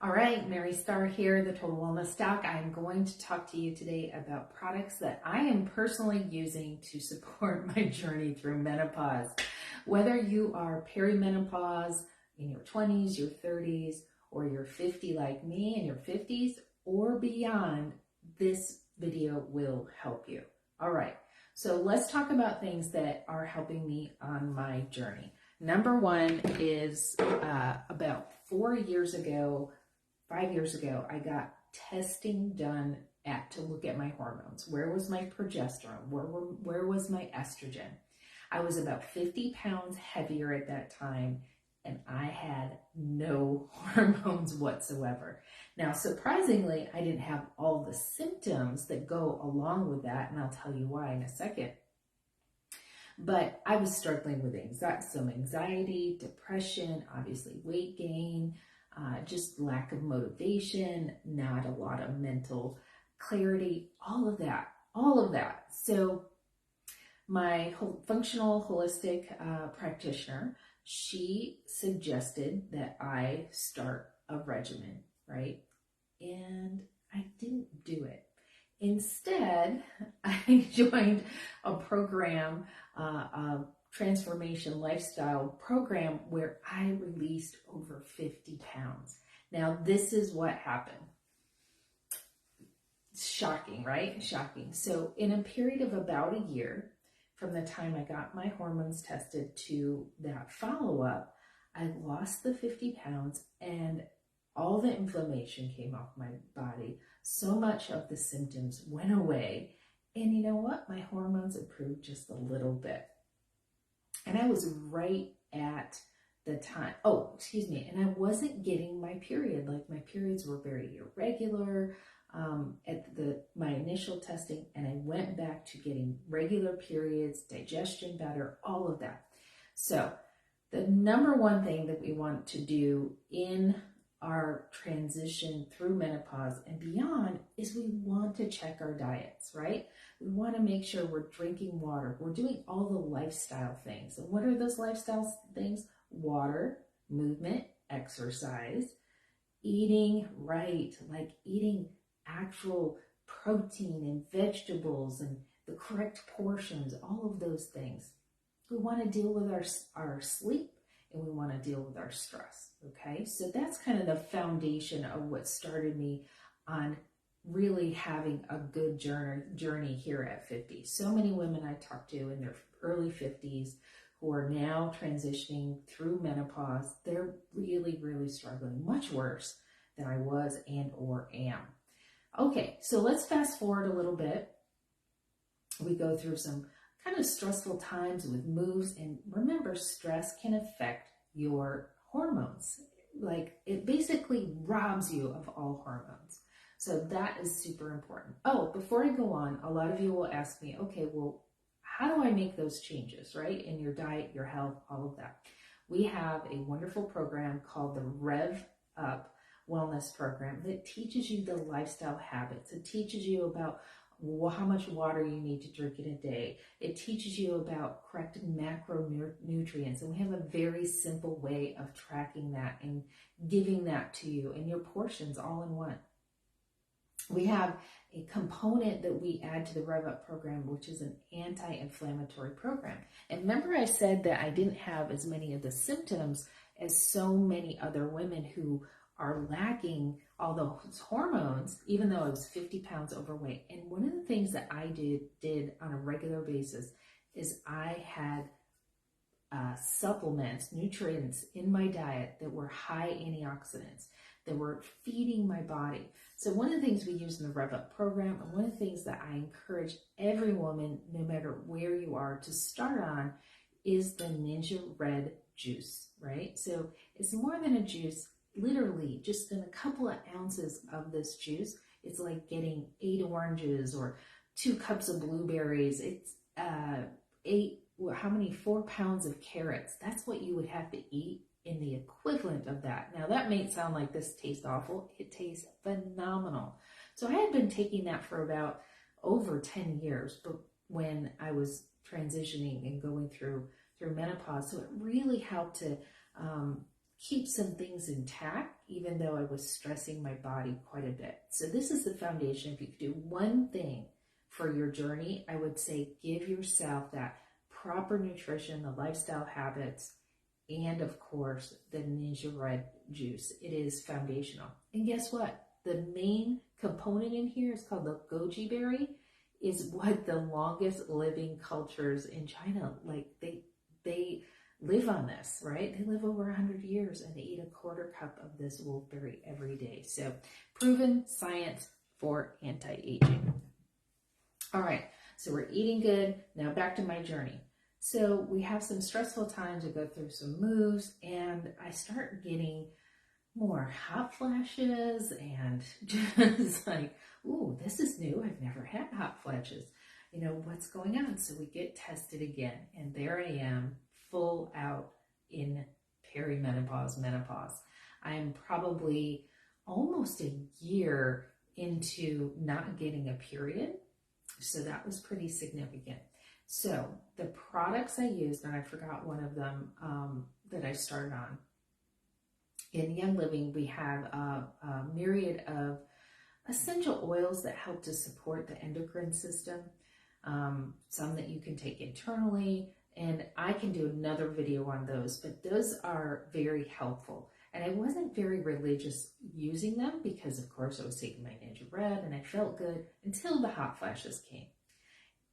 All right, Mary Star here, the Total Wellness Doc. I'm going to talk to you today about products that I am personally using to support my journey through menopause. Whether you are perimenopause in your 20s, your 30s, or you're 50 like me in your 50s or beyond, this video will help you. All right, so let's talk about things that are helping me on my journey. Number one is about 5 years ago, I got testing done to look at my hormones. Where was my progesterone? Where was my estrogen? I was about 50 pounds heavier at that time, and I had no hormones whatsoever. Now, surprisingly, I didn't have all the symptoms that go along with that, and I'll tell you why in a second. But I was struggling with some anxiety, depression, obviously weight gain, just lack of motivation, not a lot of mental clarity, all of that. So my functional holistic practitioner, she suggested that I start a regimen, right? And I didn't do it. Instead, I joined a program, a transformation lifestyle program where I released over 50 pounds. Now, this is what happened. Shocking, right? Shocking. So in a period of about a year, from the time I got my hormones tested to that follow-up, I lost the 50 pounds and all the inflammation came off my body. So much of the symptoms went away. And you know what? My hormones improved just a little bit. And I was right at the time, and I wasn't getting my period. Like, my periods were very irregular at my initial testing, and I went back to getting regular periods, digestion better, all of that. So the number one thing that we want to do in our transition through menopause and beyond is we want to check our diets, right? We want to make sure we're drinking water. We're doing all the lifestyle things. And what are those lifestyle things? Water, movement, exercise, eating right, like eating actual protein and vegetables and the correct portions, all of those things. We want to deal with our sleep, and we want to deal with our stress, okay? So that's kind of the foundation of what started me on really having a good journey here at 50. So many women I talk to in their early 50s who are now transitioning through menopause, they're really, really struggling, much worse than I was and or am. Okay, so let's fast forward a little bit. We go through some kind of stressful times with moves, and remember, stress can affect your hormones. Like, it basically robs you of all hormones. So that is super important. Oh, before I go on, a lot of you will ask me, okay, well, how do I make those changes, right? In your diet, your health, all of that. We have a wonderful program called the Rev Up Wellness Program that teaches you the lifestyle habits. It teaches you about how much water you need to drink in a day. It teaches you about correct macronutrients, and we have a very simple way of tracking that and giving that to you in your portions all in one. We have a component that we add to the Rev Up program, which is an anti-inflammatory program. And remember, I said that I didn't have as many of the symptoms as so many other women who are lacking all those hormones, even though I was 50 pounds overweight. And one of the things that I did on a regular basis is I had supplements, nutrients in my diet that were high antioxidants, that were feeding my body. So one of the things we use in the Rev Up program, and one of the things that I encourage every woman, no matter where you are, to start on, is the Ninja Red juice, right? So it's more than a juice. Literally, just in a couple of ounces of this juice, it's like getting 8 oranges or 2 cups of blueberries. It's 4 pounds of carrots. That's what you would have to eat in the equivalent of that. Now, that may sound like this tastes awful. It tastes phenomenal. So I had been taking that for about over 10 years, but when I was transitioning and going through menopause, so it really helped to keep some things intact, even though I was stressing my body quite a bit. So this is the foundation. If you could do one thing for your journey, I would say give yourself that proper nutrition, the lifestyle habits, and of course, the Ninja Red juice. It is foundational. And guess what? The main component in here is called the goji berry, is what the longest living cultures in China, like they live on this, right? They live over 100 years and they eat a quarter cup of this wolfberry every day. So proven science for anti-aging. All right, so we're eating good. Now back to my journey. So we have some stressful times, we go through some moves, and I start getting more hot flashes and just like, ooh, this is new. I've never had hot flashes. You know, what's going on? So we get tested again, and there I am, full out in perimenopause, menopause. I'm probably almost a year into not getting a period. So that was pretty significant. So the products I used, and I forgot one of them that I started on. In Young Living, we have a myriad of essential oils that help to support the endocrine system. Some that you can take internally, and I can do another video on those, but those are very helpful. And I wasn't very religious using them because, of course, I was taking my Ninja Red and I felt good until the hot flashes came.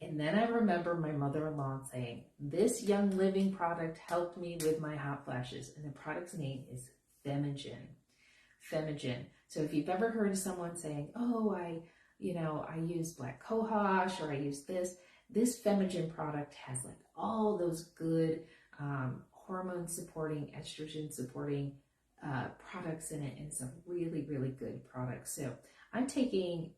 And then I remember my mother-in-law saying, this Young Living product helped me with my hot flashes. And the product's name is Femigen. Femigen. So if you've ever heard someone saying, oh, I use black cohosh, or I use this Femigen product has like all those good hormone supporting, estrogen supporting products in it, and some really, really good products. So I'm taking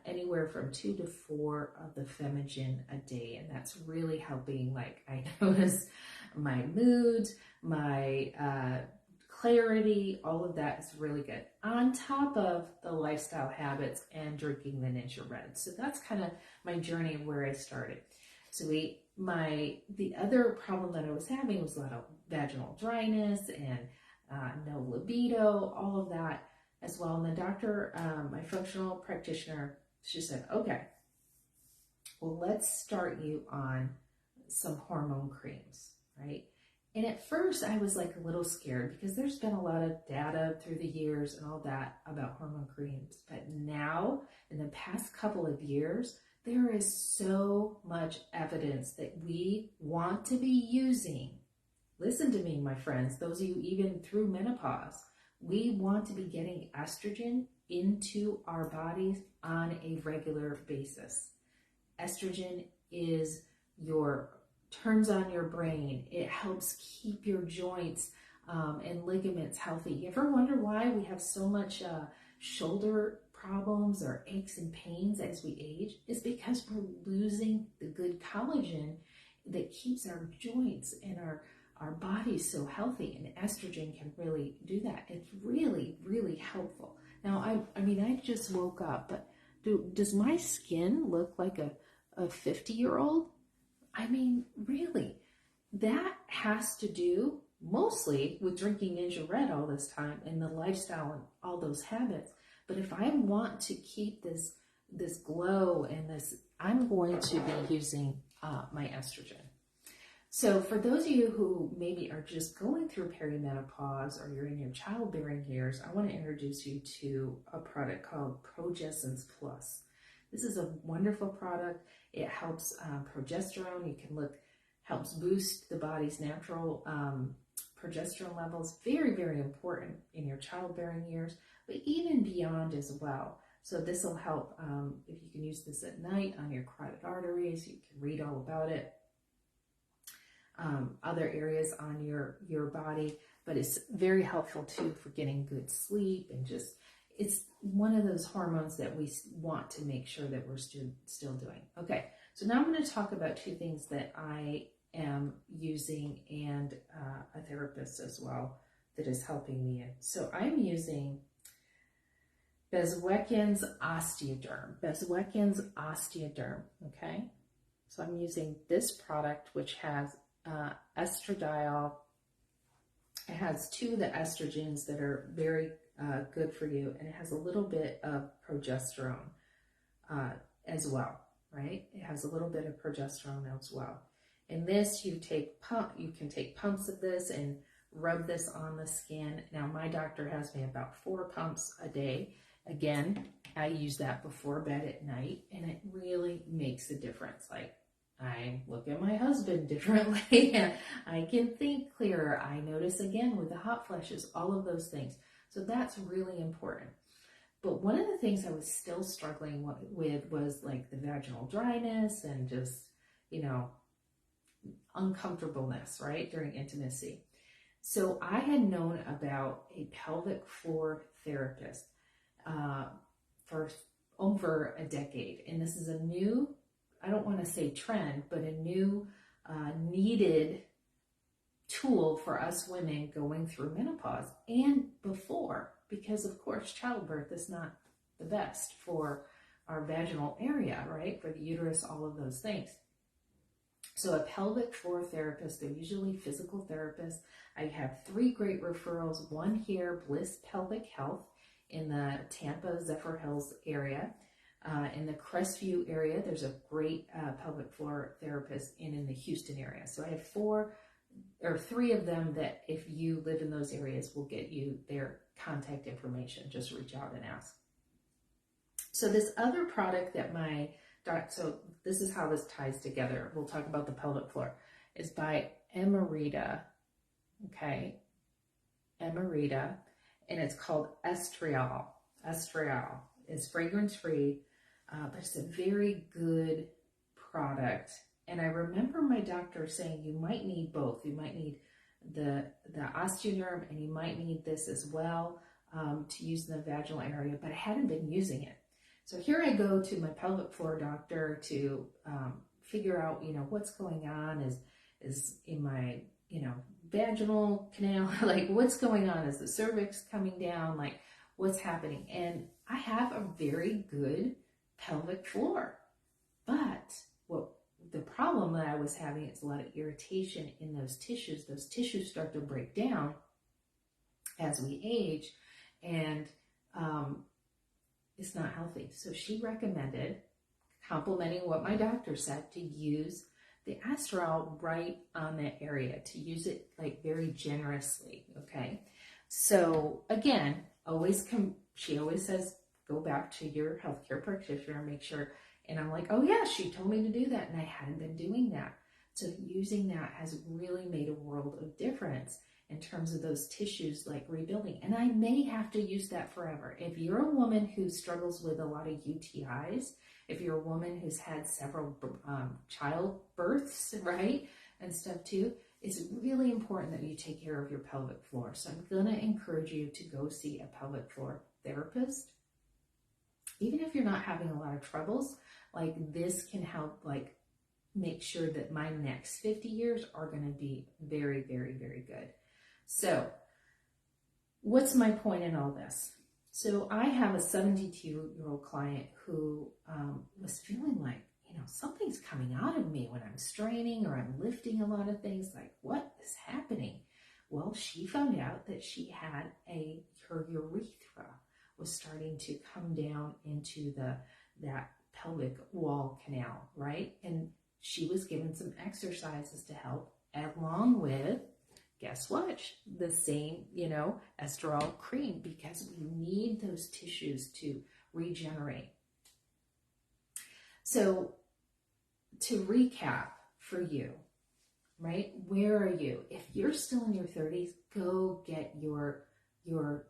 anywhere from 2 to 4 of the Femigen a day, and that's really helping. Like, I notice my moods, my clarity, all of that is really good, on top of the lifestyle habits and drinking the Ninja Red. So that's kind of my journey of where I started. So the other problem that I was having was a lot of vaginal dryness and no libido, all of that as well. And the doctor, my functional practitioner, she said, okay, well, let's start you on some hormone creams, right? And at first I was like a little scared because there's been a lot of data through the years and all that about hormone creams. But now, in the past couple of years, there is so much evidence that we want to be using. Listen to me, my friends, those of you even through menopause, we want to be getting estrogen into our bodies on a regular basis. Estrogen is turns on your brain. It helps keep your joints and ligaments healthy. You ever wonder why we have so much shoulder problems or aches and pains as we age? It's because we're losing the good collagen that keeps our joints and our bodies so healthy, and estrogen can really do that. It's really, really helpful. Now, I mean, I just woke up, but does my skin look like a 50-year-old? I mean, really, that has to do mostly with drinking Ninja Red all this time and the lifestyle and all those habits. But if I want to keep this glow and this, I'm going to be using my estrogen. So for those of you who maybe are just going through perimenopause or you're in your childbearing years, I want to introduce you to a product called Progessence Plus. This is a wonderful product. It helps progesterone. Helps boost the body's natural progesterone levels. Very, very important in your childbearing years, but even beyond as well. So this will help if you can use this at night on your carotid arteries. You can read all about it. Other areas on your body, but it's very helpful too for getting good sleep, and just, it's one of those hormones that we want to make sure that we're still doing. Okay, so now I'm going to talk about 2 things that I am using, and a therapist as well that is helping me. So I'm using Bezwicken Ostaderm. Bezwicken Ostaderm, okay? So I'm using this product, which has estradiol It has 2 of the estrogens that are very good for you, and it has a little bit of progesterone as well, right? It has a little bit of progesterone as well. In this, you can take pumps of this and rub this on the skin. Now, my doctor has me about 4 pumps a day. Again, I use that before bed at night, and it really makes a difference. Like, I look at my husband differently, and I can think clearer. I notice again with the hot flashes, all of those things. So that's really important. But one of the things I was still struggling with was like the vaginal dryness and just, uncomfortableness, right, during intimacy. So I had known about a pelvic floor therapist for over a decade. And this is a new, I don't want to say trend, but a new needed tool for us women going through menopause and before, because of course childbirth is not the best for our vaginal area, right? For the uterus, all of those things. So a pelvic floor therapist, they're usually physical therapists. I have 3 great referrals, one here, Bliss Pelvic Health in the Tampa Zephyr Hills area. In the Crestview area, there's a great pelvic floor therapist in the Houston area. So I have 3 of them that if you live in those areas will get you their contact information. Just reach out and ask. So this other product that so this is how this ties together. We'll talk about the pelvic floor. Is by Emerita, okay? Emerita, and it's called Estriol. Estriol is fragrance-free, but it's a very good product. And I remember my doctor saying you might need both. You might need the osteoderm, and you might need this as well to use in the vaginal area, but I hadn't been using it. So here I go to my pelvic floor doctor to figure out, what's going on. Is in my, vaginal canal, like what's going on? Is the cervix coming down? Like what's happening? And I have a very good pelvic floor, but the problem that I was having is a lot of irritation in those tissues. Those tissues start to break down as we age, and it's not healthy. So she recommended, complementing what my doctor said, to use the Estriol right on that area, to use it like very generously, okay? So again, she always says, go back to your healthcare practitioner and make sure. And I'm like, oh yeah, she told me to do that, and I hadn't been doing that. So using that has really made a world of difference in terms of those tissues like rebuilding. And I may have to use that forever. If you're a woman who struggles with a lot of UTIs, if you're a woman who's had several childbirths, right, and stuff too, it's really important that you take care of your pelvic floor. So I'm going to encourage you to go see a pelvic floor therapist. Even if you're not having a lot of troubles, like this can help like make sure that my next 50 years are going to be very, very, very good. So what's my point in all this? So I have a 72-year-old client who was feeling like, something's coming out of me when I'm straining or I'm lifting a lot of things. Like, what is happening? Well, she found out that she had her urethra was starting to come down into that pelvic wall canal, right? And she was given some exercises to help, along with, guess what? The same, Estriol cream, because we need those tissues to regenerate. So to recap for you, right? Where are you? If you're still in your 30s, go get your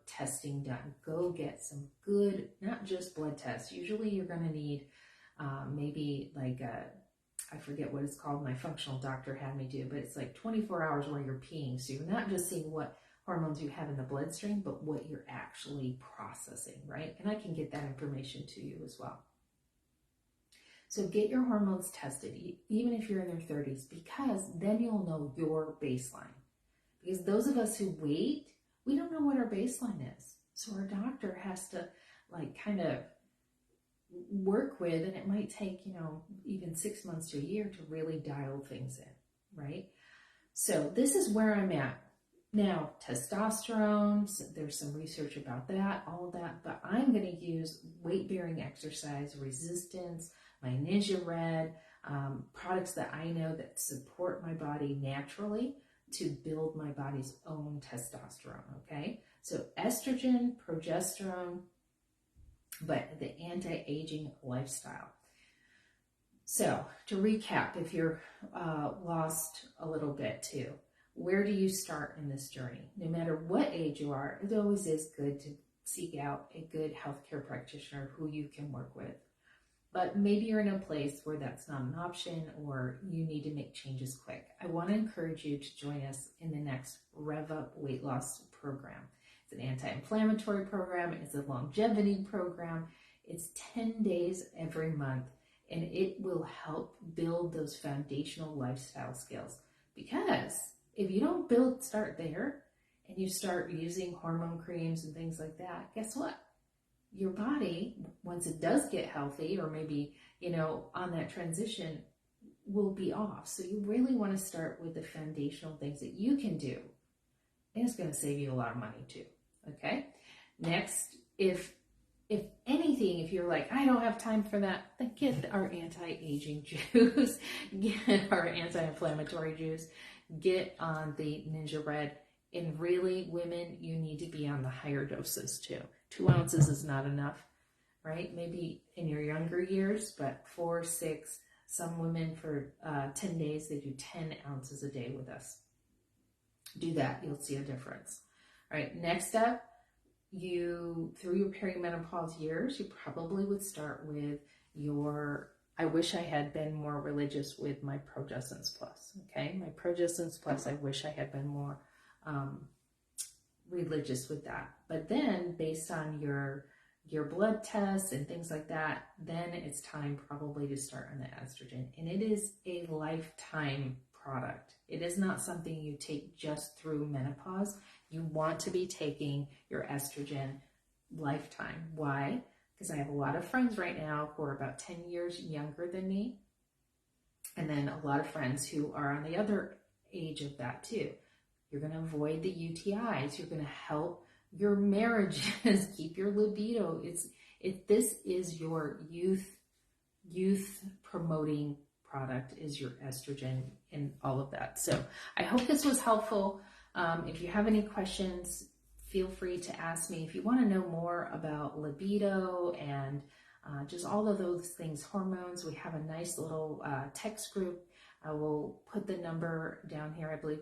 testing done. Go get some good, not just blood tests. Usually you're going to need maybe like I forget what it's called, my functional doctor had me do, but it's like 24 hours where you're peeing. So you're not just seeing what hormones you have in the bloodstream, but what you're actually processing, right? And I can get that information to you as well. So get your hormones tested, even if you're in your 30s, because then you'll know your baseline. Because those of us who wait, we don't know what our baseline is. So our doctor has to like kind of work with, and it might take, even 6 months to a year to really dial things in, right? So this is where I'm at. Now, testosterone, so there's some research about that, all of that, but I'm going to use weight-bearing exercise, resistance, my Ninja Red, products that I know that support my body naturally to build my body's own testosterone, okay? So estrogen, progesterone, but the anti-aging lifestyle. So to recap, if you're lost a little bit too, where do you start in this journey? No matter what age you are, it always is good to seek out a good healthcare practitioner who you can work with. But maybe you're in a place where that's not an option or you need to make changes quick. I want to encourage you to join us in the next Rev Up Weight Loss program. It's an anti-inflammatory program. It's a longevity program. It's 10 days every month, and it will help build those foundational lifestyle skills. Because if you don't start there and you start using hormone creams and things like that, guess what? Your body, once it does get healthy, or maybe, on that transition, will be off. So you really want to start with the foundational things that you can do. And it's going to save you a lot of money too. Okay. Next, if anything, if you're like, I don't have time for that, then get our anti-aging juice, get our anti-inflammatory juice, get on the Ninja Red. And really, women, you need to be on the higher doses too. 2 ounces is not enough, right? Maybe in your younger years, but 4, 6, some women for 10 days, they do 10 ounces a day with us. Do that, you'll see a difference. All right, next up, through your perimenopause years, you probably would start with I wish I had been more religious with my Progestins Plus, okay? My Progestins Plus, I wish I had been more religious with that. But then based on your blood tests and things like that, then it's time probably to start on the estrogen. And it is a lifetime product. It is not something you take just through menopause. You want to be taking your estrogen lifetime. Why? Because I have a lot of friends right now who are about 10 years younger than me. And then a lot of friends who are on the other age of that too. You're going to avoid the UTIs. You're going to help your marriages, keep your libido. This is your youth promoting product, is your estrogen and all of that. So I hope this was helpful. If you have any questions, feel free to ask me. If you want to know more about libido and just all of those things, hormones, we have a nice little text group. I will put the number down here. I believe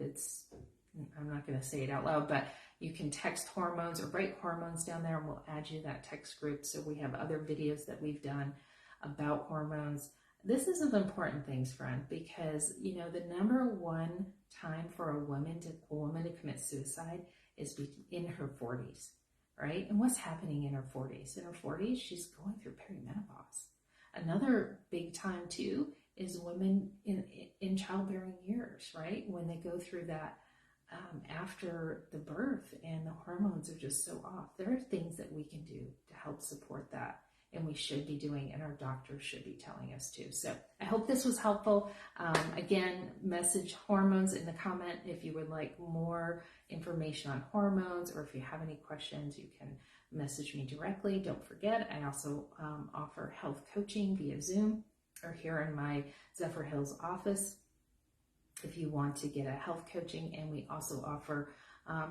I'm not going to say it out loud, but you can text hormones or write hormones down there, and we'll add you that text group. So we have other videos that we've done about hormones. This is an important thing, friend, because the number one time for a woman to commit suicide is in her 40s, right? And what's happening in her 40s? In her 40s, she's going through perimenopause. Another big time too is women in childbearing years, right? When they go through that after the birth and the hormones are just so off. There are things that we can do to help support that, and we should be doing, and our doctors should be telling us too. So I hope this was helpful. Again, message hormones in the comment if you would like more information on hormones, or if you have any questions, you can message me directly. Don't forget, I also offer health coaching via Zoom or here in my Zephyr Hills office if you want to get a health coaching. And we also offer,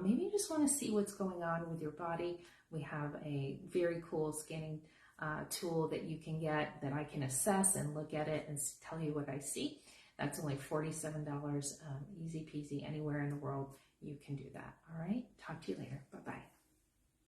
maybe you just want to see what's going on with your body. We have a very cool scanning tool that you can get that I can assess and look at it and tell you what I see. That's only $47, easy peasy, anywhere in the world you can do that. All right, talk to you later. Bye-bye.